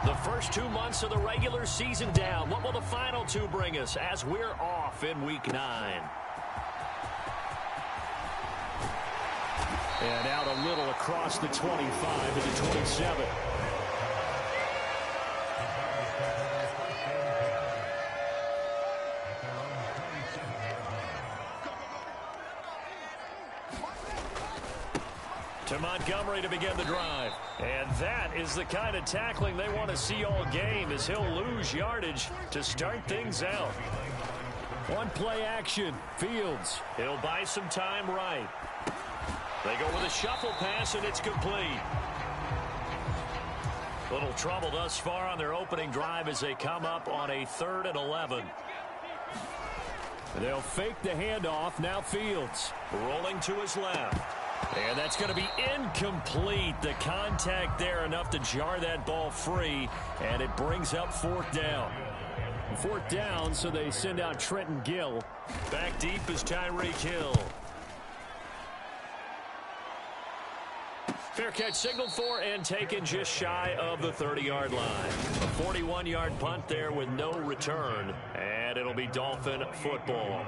The first 2 months of the regular season down. What will the final 2 bring us as we're off in Week 9? And out a little across the 25 to the 27. To Montgomery to begin the drive. And that is the kind of tackling they want to see all game, as he'll lose yardage to start things out. One play action. Fields. He'll buy some time right. They go with a shuffle pass, and it's complete. Little trouble thus far on their opening drive as they come up on a 3rd and 11. They'll fake the handoff. Now Fields rolling to his left. And that's going to be incomplete. The contact there enough to jar that ball free, and it brings up 4th down. 4th down, so they send out Trenton Gill. Back deep is Tyreek Hill. Fair catch signaled for and taken just shy of the 30-yard line. A 41-yard punt there with no return, and it'll be Dolphin football.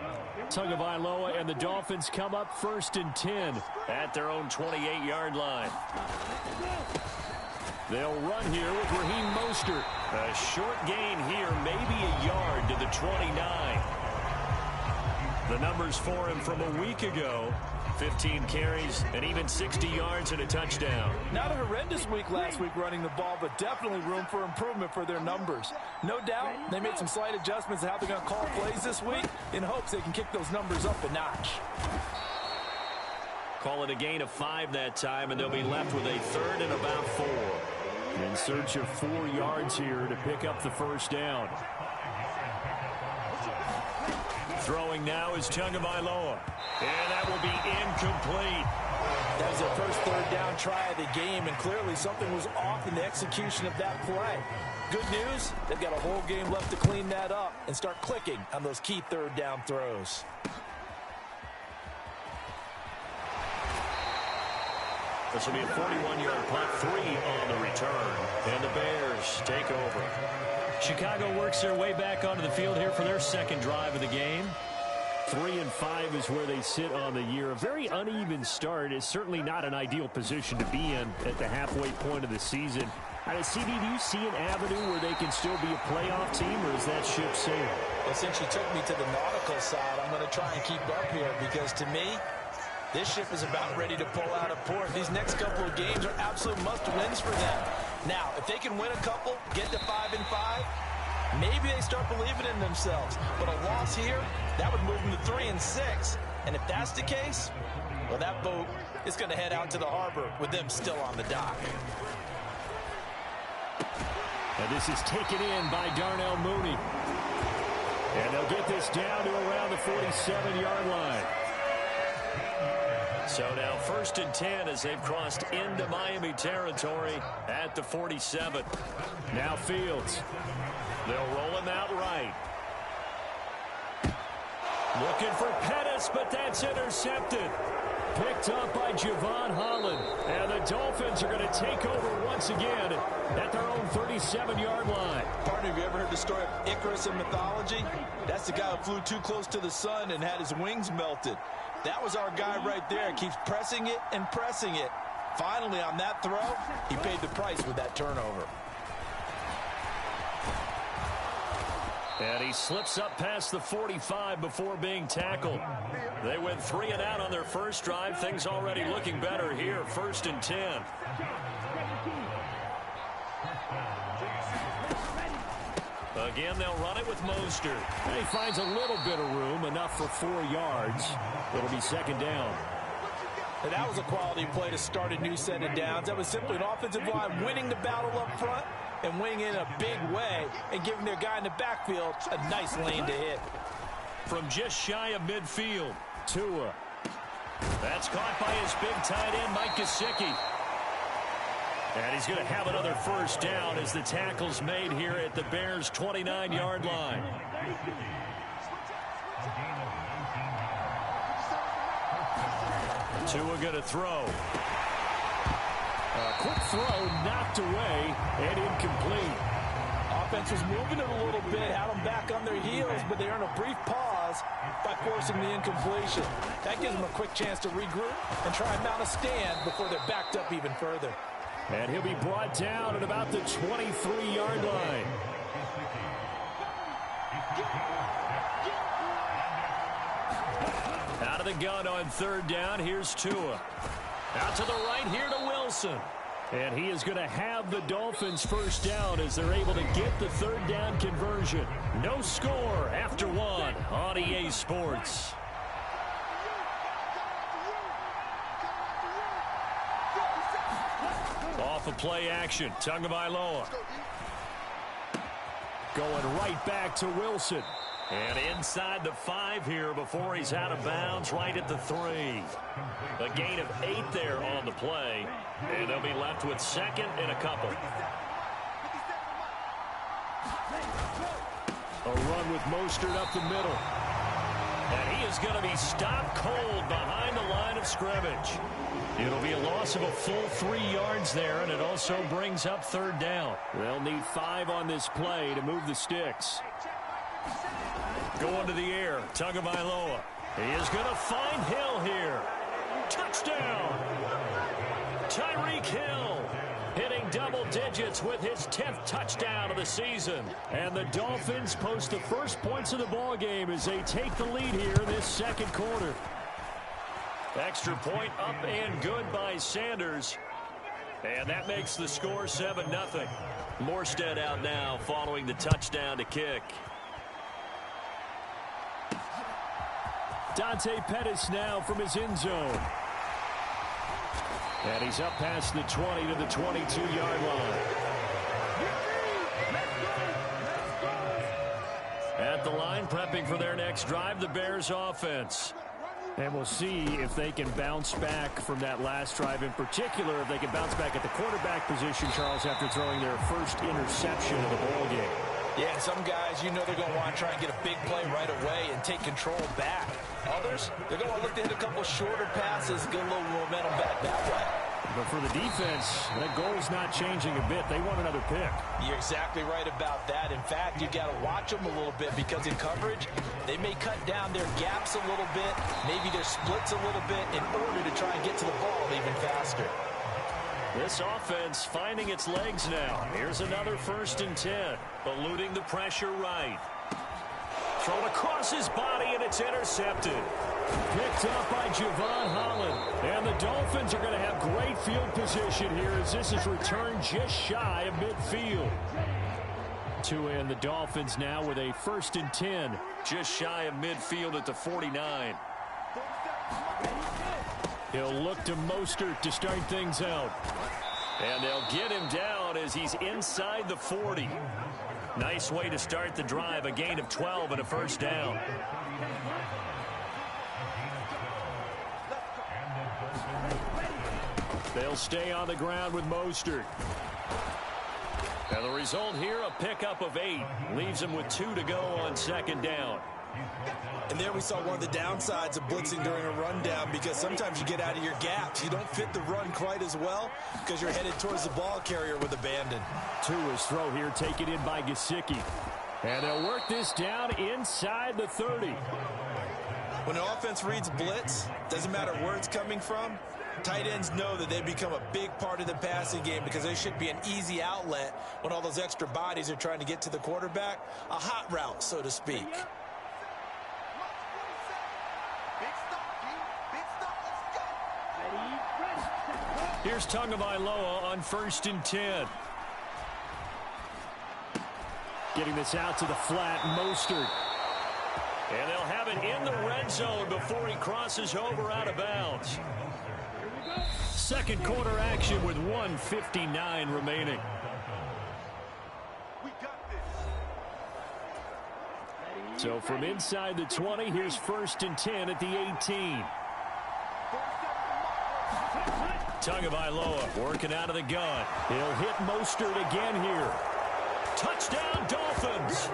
Tagovailoa and the Dolphins come up 1st and 10 at their own 28-yard line. They'll run here with Raheem Mostert. A short gain here, maybe a yard to the 29. The numbers for him from a week ago: 15 carries and even 60 yards and a touchdown. Not a horrendous week last week running the ball, but definitely room for improvement for their numbers. No doubt they made some slight adjustments to how they're going to call plays this week in hopes they can kick those numbers up a notch. Call it a gain of 5 that time, and they'll be left with a 3rd and about 4. In search of 4 yards here to pick up the 1st down. Throwing now is Tagovailoa. And that will be incomplete. That was their first 3rd down try of the game, and clearly something was off in the execution of that play. Good news, they've got a whole game left to clean that up and start clicking on those key 3rd down throws. This will be a 41-yard punt, 3 on the return, and the Bears take over. Chicago works their way back onto the field here for their 2nd drive of the game. 3 and 5 is where they sit on the year. A very uneven start is certainly not an ideal position to be in at the halfway point of the season. CD, do you see an avenue where they can still be a playoff team, or is that ship sailed? Well, since you took me to the nautical side, I'm going to try and keep up here, because to me, this ship is about ready to pull out of port. These next couple of games are absolute must-wins for them. Now, if they can win a couple, get to 5 and 5, maybe they start believing in themselves. But a loss here, that would move them to 3 and 6. And if that's the case, well, that boat is going to head out to the harbor with them still on the dock. And this is taken in by Darnell Mooney. And they'll get this down to around the 47-yard line. So now 1st and 10 as they've crossed into Miami territory at the 47. Now Fields. They'll roll him out right. Looking for Pettis, but that's intercepted. Picked up by Javon Holland. And the Dolphins are going to take over once again at their own 37-yard line. Partner, have you ever heard the story of Icarus in mythology? That's the guy who flew too close to the sun and had his wings melted. That was our guy right there. Keeps pressing it and pressing it. Finally, on that throw, he paid the price with that turnover. And he slips up past the 45 before being tackled. They went 3 and out on their first drive. Things already looking better here. 1st and 10. Again, they'll run it with Mostert. And he finds a little bit of room, enough for 4 yards. It'll be 2nd down. And that was a quality play to start a new set of downs. That was simply an offensive line winning the battle up front and winning in a big way and giving their guy in the backfield a nice lane to hit. From just shy of midfield, Tua. That's caught by his big tight end, Mike Gesicki. And he's going to have another 1st down as the tackle's made here at the Bears' 29-yard line. Tua going to throw. A quick throw knocked away and incomplete. Offense was moving it a little bit, had them back on their heels, but they earned a brief pause by forcing the incompletion. That gives them a quick chance to regroup and try and mount a stand before they're backed up even further. And he'll be brought down at about the 23-yard line. Out of the gun on third down, here's Tua. Out to the right here to Wilson. And he is going to have the Dolphins first down as they're able to get the third down conversion. No score after one on EA Sports. Off of play action, Tagovailoa. Going right back to Wilson. And inside the 5 here before he's out of bounds, right at the 3. A gain of 8 there on the play. And they'll be left with second and a couple. A run with Mostert up the middle. And he is going to be stopped cold behind the line of scrimmage. It'll be a loss of a full 3 yards there, and it also brings up third down. They'll need 5 on this play to move the sticks. Going to the air, Tagovailoa. He is going to find Hill here. Touchdown! Tyreek Hill hitting double digits with his 10th touchdown of the season. And the Dolphins post the first points of the ball game as they take the lead here in this second quarter. Extra point up and good by Sanders. And that makes the score 7-0. Morstead out now following the touchdown to kick. Dante Pettis now from his end zone. And he's up past the 20 to the 22-yard line. At the line, prepping for their next drive, the Bears offense. And we'll see if they can bounce back from that last drive, in particular, if they can bounce back at the quarterback position, Charles, after throwing their first interception of the ball game. Yeah, and some guys, you know they're going to want to try and get a big play right away and take control back. Others, they're going to look to hit a couple shorter passes, get a little momentum back that way. But for the defense, that goal's not changing a bit. They want another pick. You're exactly right about that. In fact, you've got to watch them a little bit because in coverage, they may cut down their gaps a little bit, maybe their splits a little bit in order to try and get to the ball even faster. This offense finding its legs now. Here's another 1st and 10. Eluding the pressure right. Thrown across his body, and it's intercepted. Picked up by Javon Holland. And the Dolphins are going to have great field position here as this is returned just shy of midfield. Tua and the Dolphins now with a 1st and 10. Just shy of midfield at the 49. He'll look to Mostert to start things out. And they'll get him down as he's inside the 40. Nice way to start the drive. A gain of 12 and a first down. They'll stay on the ground with Mostert. And the result here, a pickup of 8. Leaves him with 2 to go on second down. And there we saw one of the downsides of blitzing during a rundown, because sometimes you get out of your gaps. You don't fit the run quite as well because you're headed towards the ball carrier with abandon. Tua's throw here taken in by Gesicki. And they'll work this down inside the 30. When the offense reads blitz, doesn't matter where it's coming from, tight ends know that they become a big part of the passing game because they should be an easy outlet when all those extra bodies are trying to get to the quarterback. A hot route, so to speak. Here's Tagovailoa on 1st and 10. Getting this out to the flat, Mostert. And they'll have it in the red zone before he crosses over out of bounds. Second quarter action with 1:59 remaining. So from inside the 20, here's 1st and 10 at the 18. Tagovailoa working out of the gun. He'll hit Mostert again here. Touchdown, Dolphins.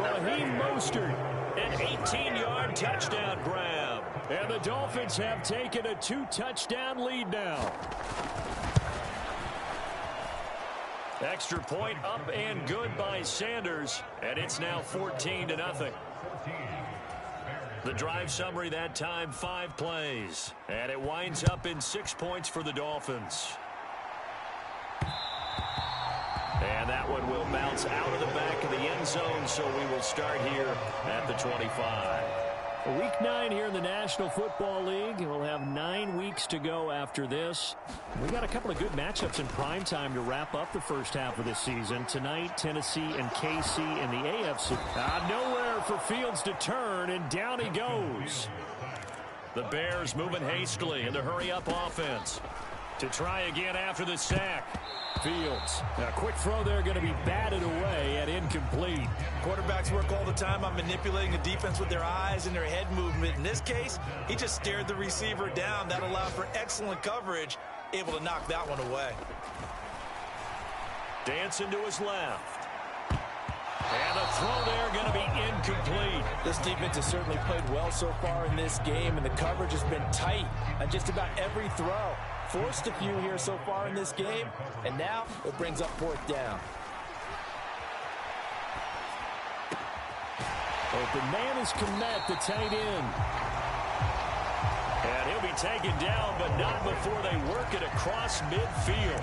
Raheem Mostert, an 18-yard touchdown grab. And the Dolphins have taken a 2-touchdown lead now. Extra point up and good by Sanders, and it's now 14-0. The drive summary that time, 5 plays, and it winds up in 6 points for the Dolphins. And that one will bounce out of the back of the end zone, so we will start here at the 25. Week 9 here in the National Football League. We'll have 9 weeks to go after this. We got a couple of good matchups in prime time to wrap up the first half of this season. Tonight, Tennessee and KC in the AFC. Nowhere for Fields to turn, and down he goes. The Bears moving hastily in the hurry-up offense to try again after the sack. Fields. A quick throw there going to be batted away and incomplete. Quarterbacks work all the time on manipulating the defense with their eyes and their head movement. In this case, he just stared the receiver down. That allowed for excellent coverage, able to knock that one away. Dancing to his left. And the throw there going to be incomplete. This defense has certainly played well so far in this game, and the coverage has been tight on just about every throw. Forced a few here so far in this game, and now it brings up 4th down. Open man is Komet, the tight end. And he'll be taken down, but not before they work it across midfield.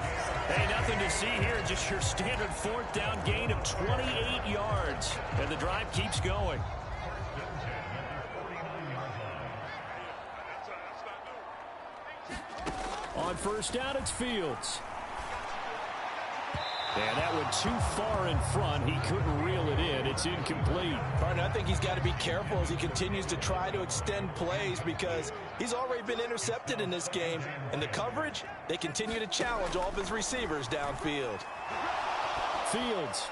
Hey, nothing to see here, just your standard 4th down gain of 28 yards. And the drive keeps going. On first down, it's Fields. And that one too far in front. He couldn't reel it in. It's incomplete. Partner, I think he's got to be careful as he continues to try to extend plays because he's already been intercepted in this game. And the coverage, they continue to challenge all of his receivers downfield. Fields.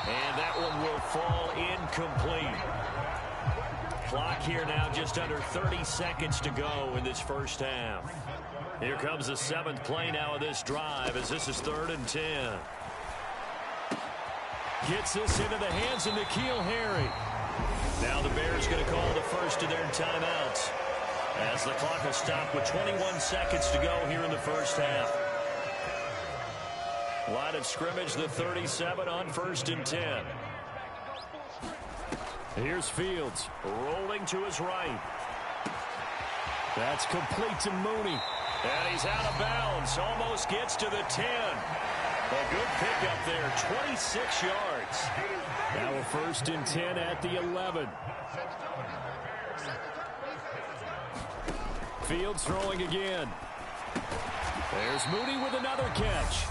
And that one will fall incomplete. Clock here now, just under 30 seconds to go in this first half. Here comes the 7th play now of this drive as this is 3rd and 10. Gets this into the hands of N'Keal Harry. Now the Bears going to call the first of their timeouts as the clock is stopped with 21 seconds to go here in the first half. Line of scrimmage, the 37 on 1st and 10. Here's Fields rolling to his right. That's complete to Mooney. And he's out of bounds. Almost gets to the 10. A good pickup there. 26 yards. Now a 1st and 10 at the 11. Fields throwing again. There's Mooney with another catch.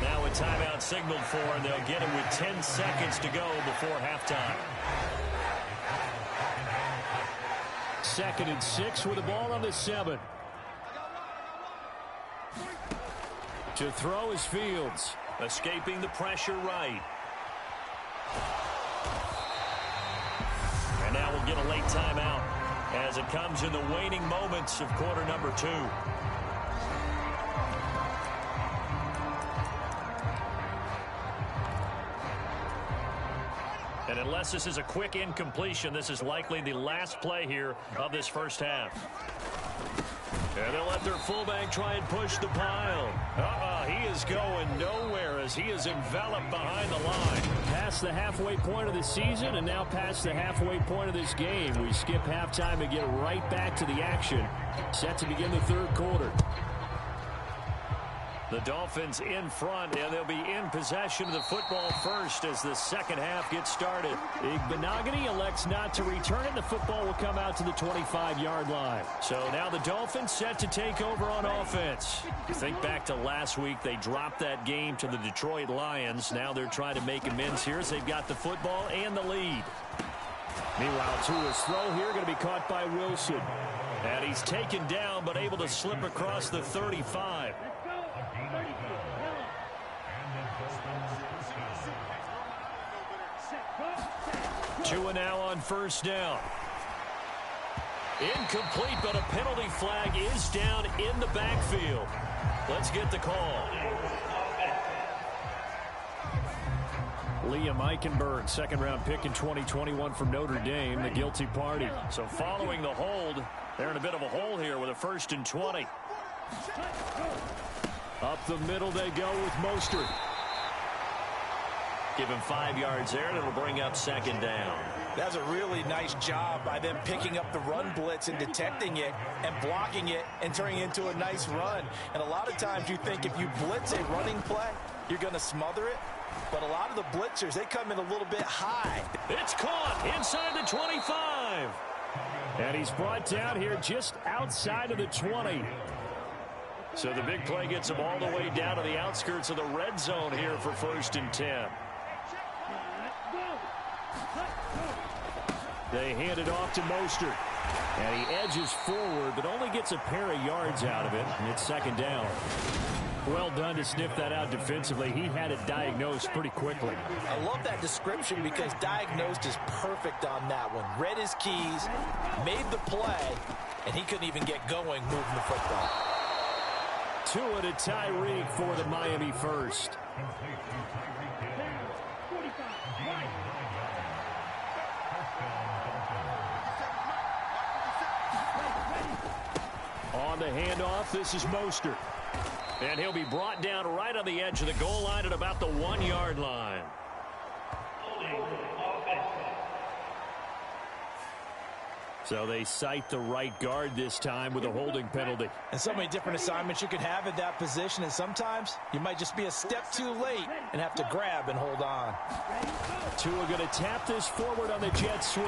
Now a timeout signaled for, and they'll get him with 10 seconds to go before halftime. 2nd and 6 with the ball on the 7. To throw is Fields. Escaping the pressure right. And now we'll get a late timeout as it comes in the waning moments of quarter number 2. And unless this is a quick incompletion, this is likely the last play here of this first half. And they'll let their fullback try and push the pile. He is going nowhere as he is enveloped behind the line. Past the halfway point of the season and now past the halfway point of this game. We skip halftime and get right back to the action. Set to begin the 3rd quarter. The Dolphins in front, and they'll be in possession of the football first as the second half gets started. Igbenogany elects not to return it. The football will come out to the 25-yard line. So now the Dolphins set to take over on offense. You think back to last week, they dropped that game to the Detroit Lions. Now they're trying to make amends here as they've got the football and the lead. Meanwhile, Tua's throw here going to be caught by Wilson. And he's taken down but able to slip across the 35. Tua now on first down. Incomplete, but a penalty flag is down in the backfield. Let's get the call. Liam Eichenberg, second-round pick in 2021 from Notre Dame, the guilty party. So following the hold, they're in a bit of a hole here with a 1st and 20. Up the middle they go with Mostert. Give him 5 yards there, and it'll bring up 2nd down. That's a really nice job by them picking up the run blitz and detecting it and blocking it and turning it into a nice run. And a lot of times you think if you blitz a running play, you're going to smother it. But a lot of the blitzers, they come in a little bit high. It's caught inside the 25. And he's brought down here just outside of the 20. So the big play gets him all the way down to the outskirts of the red zone here for 1st and 10. They hand it off to Mostert. And he edges forward, but only gets a pair of yards out of it. And it's 2nd down. Well done to sniff that out defensively. He had it diagnosed pretty quickly. I love that description because diagnosed is perfect on that one. Read his keys, made the play, and he couldn't even get going moving the football. Tua to Tyreek for the Miami 1st. On the handoff, this is Mostert. And he'll be brought down right on the edge of the goal line at about the 1-yard line. So they cite the right guard this time with a holding penalty. And so many different assignments you can have at that position, and sometimes you might just be a step too late and have to grab and hold on. Tua going to tap this forward on the jet sweep.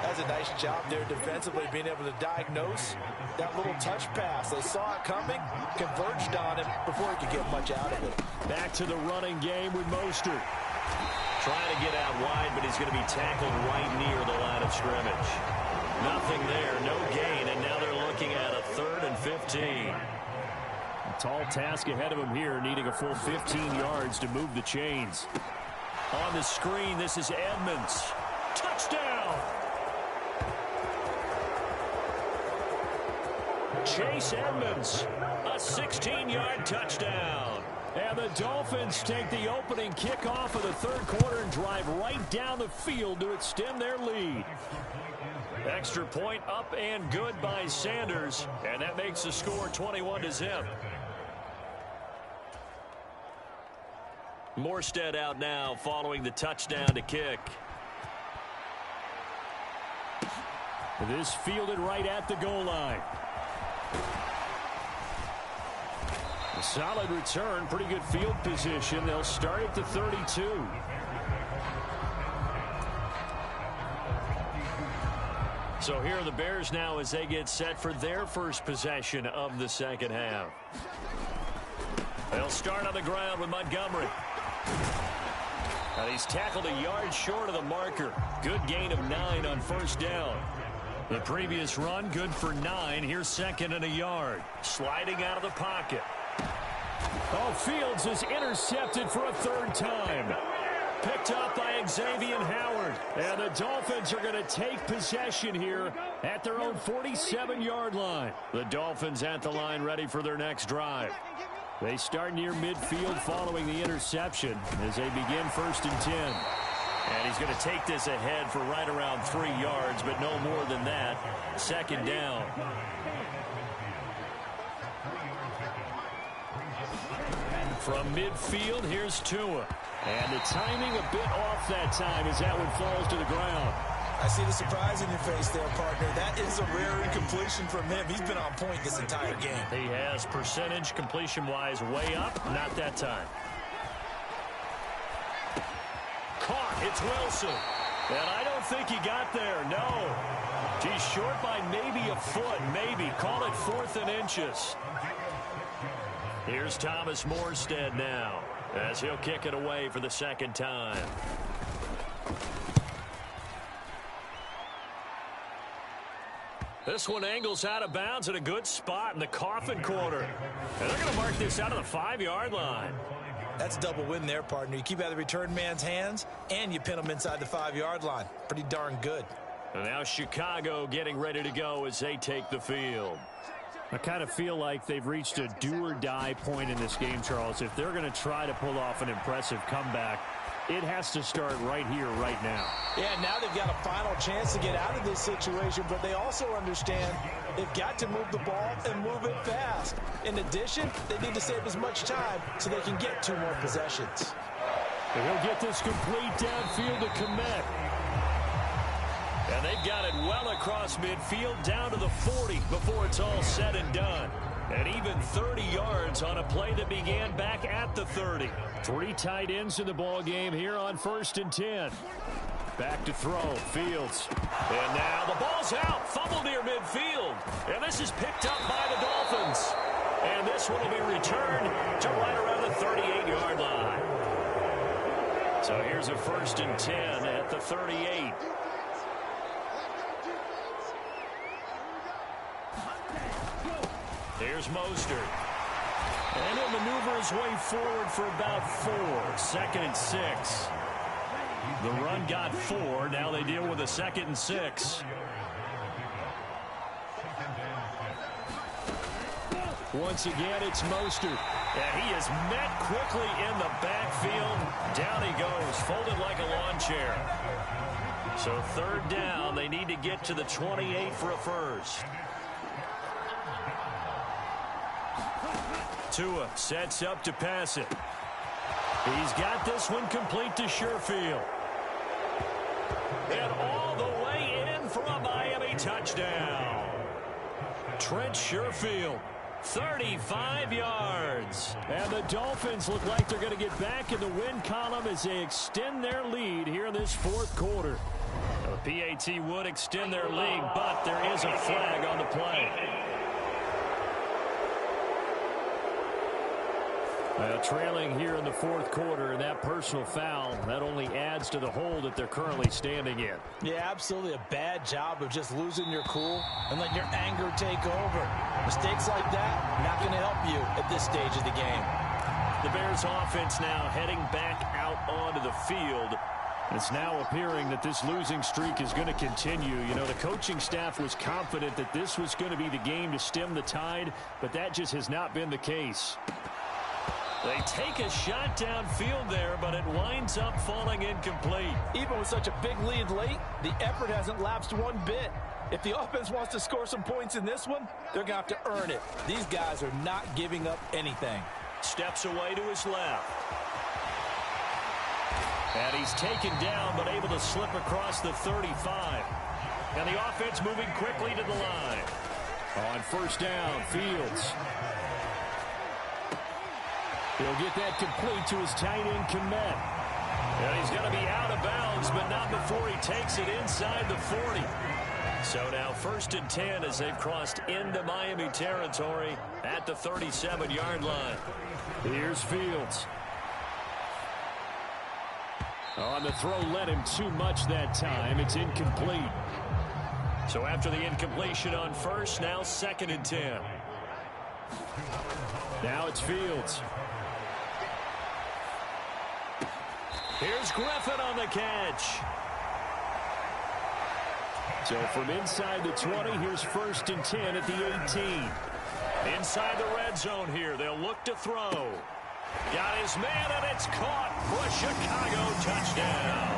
That's a nice job there defensively, being able to diagnose that little touch pass. They saw it coming, converged on him before he could get much out of it. Back to the running game with Mostert. Trying to get out wide, but he's going to be tackled right near the line of scrimmage. Nothing there, no gain, and now they're looking at a 3rd and 15. A tall task ahead of him here, needing a full 15 yards to move the chains. On the screen, this is Edmonds. Touchdown! Chase Edmonds, a 16-yard touchdown. And the Dolphins take the opening kickoff of the 3rd quarter and drive right down the field to extend their lead. Extra point up and good by Sanders, and that makes the score 21-0. Morstead out now following the touchdown to kick. This fielded right at the goal line. A solid return, pretty good field position. They'll start at the 32. So here are the Bears now as they get set for their first possession of the 2nd half. They'll start on the ground with Montgomery. And he's tackled a yard short of the marker. Good gain of 9 on 1st down. The previous run, good for 9. Here's 2nd and a yard. Sliding out of the pocket. Oh, Fields is intercepted for a 3rd time. Picked up by Xavier Howard. And the Dolphins are going to take possession here at their own 47-yard line. The Dolphins at the line ready for their next drive. They start near midfield following the interception as they begin 1st and 10. And he's going to take this ahead for right around 3 yards, but no more than that. 2nd down. From midfield, here's Tua. And the timing a bit off that time as that one falls to the ground. I see the surprise in your face there, partner. That is a rare incompletion from him. He's been on point this entire game. He has percentage completion-wise way up. Not that time. Caught. It's Wilson. And I don't think he got there. No. He's short by maybe a foot. Maybe. Call it 4th and inches. Here's Thomas Morstead now as he'll kick it away for the 2nd time. This one angles out of bounds at a good spot in the coffin corner. And they're going to mark this out of the 5-yard line. That's a double win there, partner. You keep out of the return man's hands, and you pin him inside the 5-yard line. Pretty darn good. And now Chicago getting ready to go as they take the field. I kind of feel like they've reached a do-or-die point in this game, Charles. If they're going to try to pull off an impressive comeback, it has to start right here, right now. Yeah, now they've got a final chance to get out of this situation, but they also understand they've got to move the ball and move it fast. In addition, they need to save as much time so they can get 2 more possessions. And he'll get this complete downfield to Kmet. And they've got it well across midfield down to the 40 before it's all said and done. And even 30 yards on a play that began back at the 30. 3 tight ends in the ball game here on 1st and 10. Back to throw, Fields. And now the ball's out, fumble near midfield. And this is picked up by the Dolphins. And this one will be returned to right around the 38-yard line. So here's a 1st and 10 at the 38. Here's Mostert. And he'll maneuver his way forward for about 4. 2nd and 6. The run got 4. Now they deal with a 2nd and 6. Once again, it's Mostert. And he is met quickly in the backfield. Down he goes, folded like a lawn chair. So 3rd down, they need to get to the 28 for a first. Tua sets up to pass it. He's got this one complete to Sherfield. And all the way in for a Miami touchdown. Trent Sherfield, 35 yards. And the Dolphins look like they're going to get back in the win column as they extend their lead here in this 4th quarter. Now, the PAT would extend their lead, but there is a flag on the play. Trailing here in the 4th quarter, and that personal foul, that only adds to the hole that they're currently standing in. Yeah, absolutely a bad job of just losing your cool and letting your anger take over. Mistakes like that, not going to help you at this stage of the game. The Bears offense now heading back out onto the field. It's now appearing that this losing streak is going to continue. You know, the coaching staff was confident that this was going to be the game to stem the tide, but that just has not been the case. They take a shot downfield there, but it winds up falling incomplete. Even with such a big lead late, the effort hasn't lapsed one bit. If the offense wants to score some points in this one, they're going to have to earn it. These guys are not giving up anything. Steps away to his left. And he's taken down, but able to slip across the 35. And the offense moving quickly to the line. On 1st down, Fields. He'll get that complete to his tight end, Kmet. And he's going to be out of bounds, but not before he takes it inside the 40. So now 1st and 10 as they've crossed into Miami territory at the 37-yard line. Here's Fields. On the throw, led him too much that time. It's incomplete. So after the incompletion on 1st, now 2nd and 10. Now it's Fields. Here's Griffin on the catch. So from inside the 20, here's 1st and 10 at the 18. Inside the red zone here, they'll look to throw. Got his man, and it's caught for a Chicago touchdown.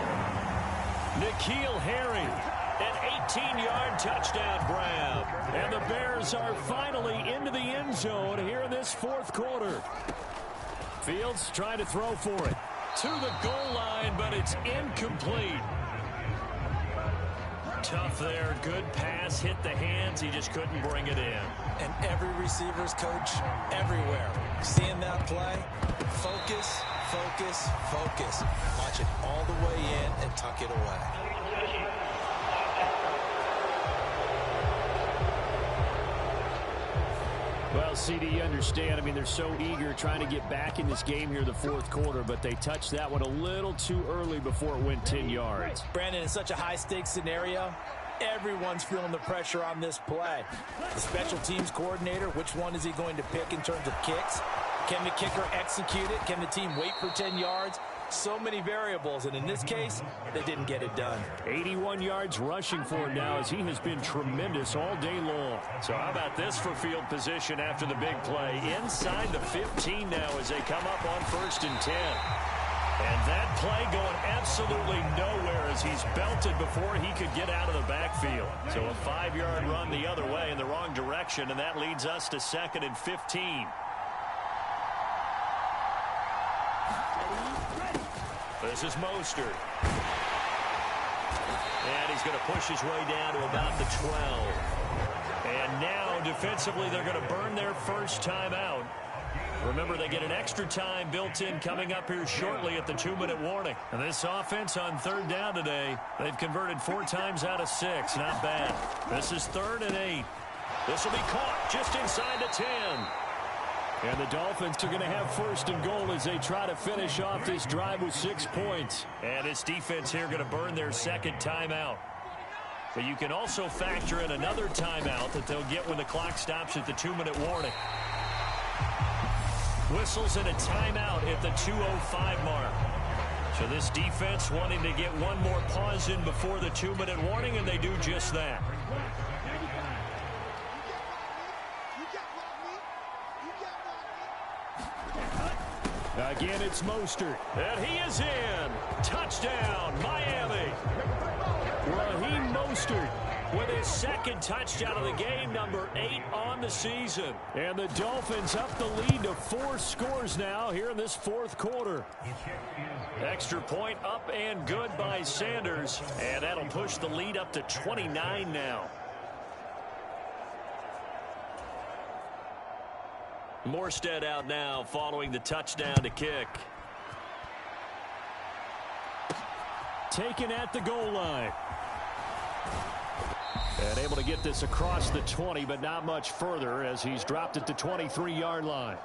N'Keal Harry, an 18-yard touchdown grab. And the Bears are finally into the end zone here in this 4th quarter. Fields trying to throw for it. To the goal line, but it's incomplete. Tough there. Good pass. Hit the hands. He just couldn't bring it in. And every receiver's coach everywhere. Seeing that play, focus, focus, focus. Watch it all the way in and tuck it away. Well, CD, you understand. I mean, they're so eager trying to get back in this game here in the 4th quarter, but they touched that one a little too early before it went 10 yards. Brandon, in such a high-stakes scenario, everyone's feeling the pressure on this play. The special teams coordinator, which one is he going to pick in terms of kicks? Can the kicker execute it? Can the team wait for 10 yards? So many variables, and in this case, they didn't get it done. 81 yards rushing for him now, as he has been tremendous all day long. So how about this for field position after the big play? Inside the 15 now as they come up on 1st and 10. And that play going absolutely nowhere as he's belted before he could get out of the backfield. So a 5-yard run the other way in the wrong direction, and that leads us to 2nd and 15. This is Mostert. And he's going to push his way down to about the 12. And now defensively they're going to burn their first timeout. Remember, they get an extra time built in coming up here shortly at the 2-minute warning. And this offense on 3rd down today, they've converted 4 times out of 6. Not bad. This is 3rd and 8. This will be caught just inside the 10. And the Dolphins are going to have 1st and goal as they try to finish off this drive with 6 points. And this defense here going to burn their 2nd timeout. But you can also factor in another timeout that they'll get when the clock stops at the 2-minute warning. Whistles and a timeout at the 2:05 mark. So this defense wanting to get one more pause in before the 2-minute warning, and they do just that. Again, it's Mostert. And he is in. Touchdown, Miami. Raheem Mostert with his 2nd touchdown of the game, number 8 on the season. And the Dolphins up the lead to 4 scores now here in this 4th quarter. Extra point up and good by Sanders. And that'll push the lead up to 29 now. Morstead out now following the touchdown to kick. Taken at the goal line. And able to get this across the 20, but not much further as he's dropped at the 23-yard line.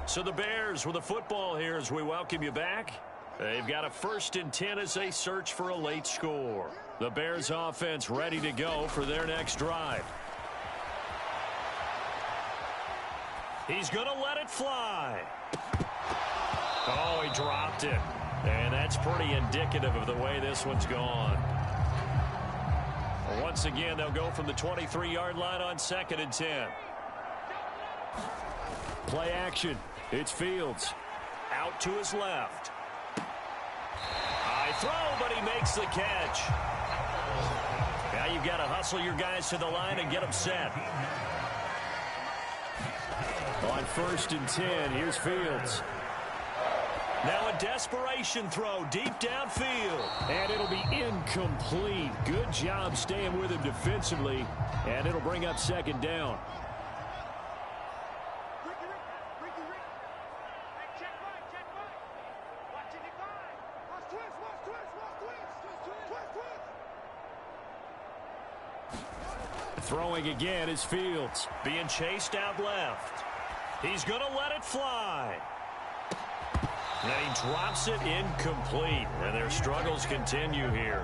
So the Bears with the football here as we welcome you back. They've got a 1st and 10 as they search for a late score. The Bears offense ready to go for their next drive. He's going to let it fly. Oh, he dropped it. And that's pretty indicative of the way this one's gone. Once again, they'll go from the 23-yard line on 2nd and 10. Play action. It's Fields. Out to his left. High throw, but he makes the catch. Now you've got to hustle your guys to the line and get them set. On 1st and 10, here's Fields. Now a desperation throw deep downfield. And it'll be incomplete. Good job staying with him defensively. And it'll bring up 2nd down. Throwing again is Fields. Being chased out left. He's going to let it fly. And he drops it incomplete. And their struggles continue here.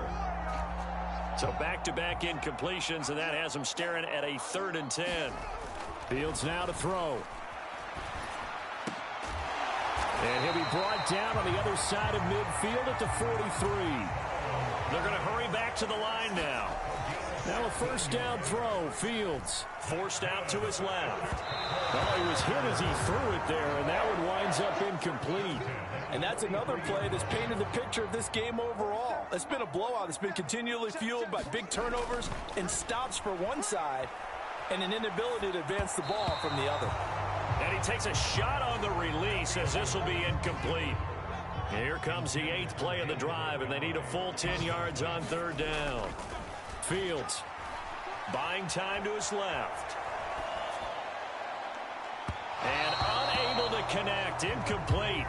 So back-to-back incompletions, and that has them staring at a 3rd and 10. Fields now to throw. And he'll be brought down on the other side of midfield at the 43. They're going to hurry back to the line now. Now a 1st down throw. Fields forced out to his left. Oh, he was hit as he threw it there, and that one winds up incomplete. And that's another play that's painted the picture of this game overall. It's been a blowout. It's been continually fueled by big turnovers and stops for one side and an inability to advance the ball from the other. And he takes a shot on the release as this will be incomplete. Here comes the 8th play of the drive, and they need a full 10 yards on 3rd down. Fields buying time to his left. And unable to connect. Incomplete.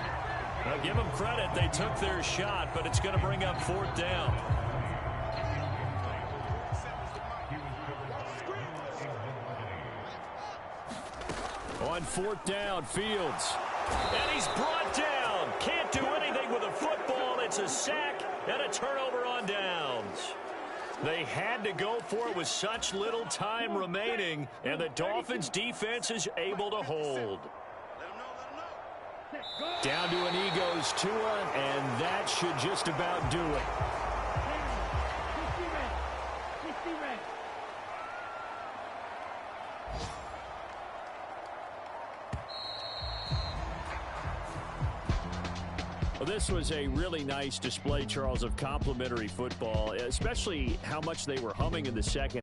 Now give them credit. They took their shot, but it's going to bring up 4th down. On 4th down, Fields. And he's brought down. Can't do anything with a football. It's a sack and a turnover on downs. They had to go for it with such little time remaining, and the Dolphins defense is able to hold. Down to a knee goes Tua, and that should just about do it. Well, this was a really nice display, Charles, of complimentary football, especially how much they were humming in the second.